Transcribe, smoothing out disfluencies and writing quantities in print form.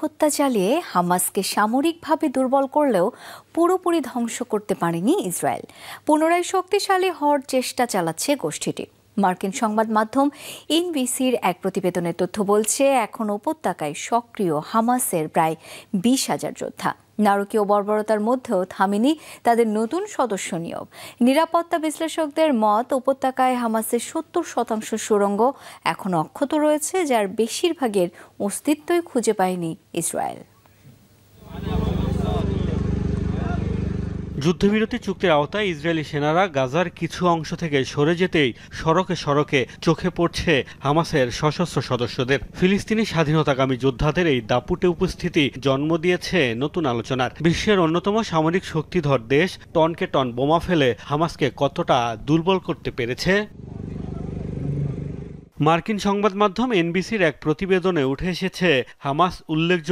হত্যা চালিয়ে হামাসকে সামরিকভাবে দুর্বল করলেও পুরোপুরি ধ্বংস করতে পারেনি ইসরায়েল। পুনরায় শক্তিশালী হওয়ার চেষ্টা চালাচ্ছে গোষ্ঠীটি। মার্কিন সংবাদ মাধ্যম এনবিসির এক প্রতিবেদনের তথ্য বলছে, এখন উপত্যকায় সক্রিয় হামাসের প্রায় 20,000 যোদ্ধা। নারকীয় বর্বরতার মধ্যেও থামেনি তাদের নতুন সদস্য নিয়োগ। নিরাপত্তা বিশ্লেষকদের মত, উপত্যকায় হামাসের 70% সুড়ঙ্গ এখনো অক্ষত রয়েছে, যার বেশিরভাগের অস্তিত্বই খুঁজে পায়নি ইসরায়েল। যুদ্ধবিরতি চুক্তির আওতায় ইসরায়েলি সেনারা গাজার কিছু অংশ থেকে সরে যেতেই সড়কে সড়কে চোখে পড়ছে হামাসের সশস্ত্র সদস্যদের। ফিলিস্তিনি স্বাধীনতাকামী যোদ্ধাদের এই দাপুটে উপস্থিতি জন্ম দিয়েছে নতুন আলোচনার। বিশ্বের অন্যতম সামরিক শক্তিধর দেশ টনকে টন বোমা ফেলে হামাসকে কতটা দুর্বল করতে পেরেছে? মার্কিন সংবাদ মাধ্যম এনবিসির এক প্রতিবেদনে উঠে এসেছে, হামাস উল্লেখযোগ্য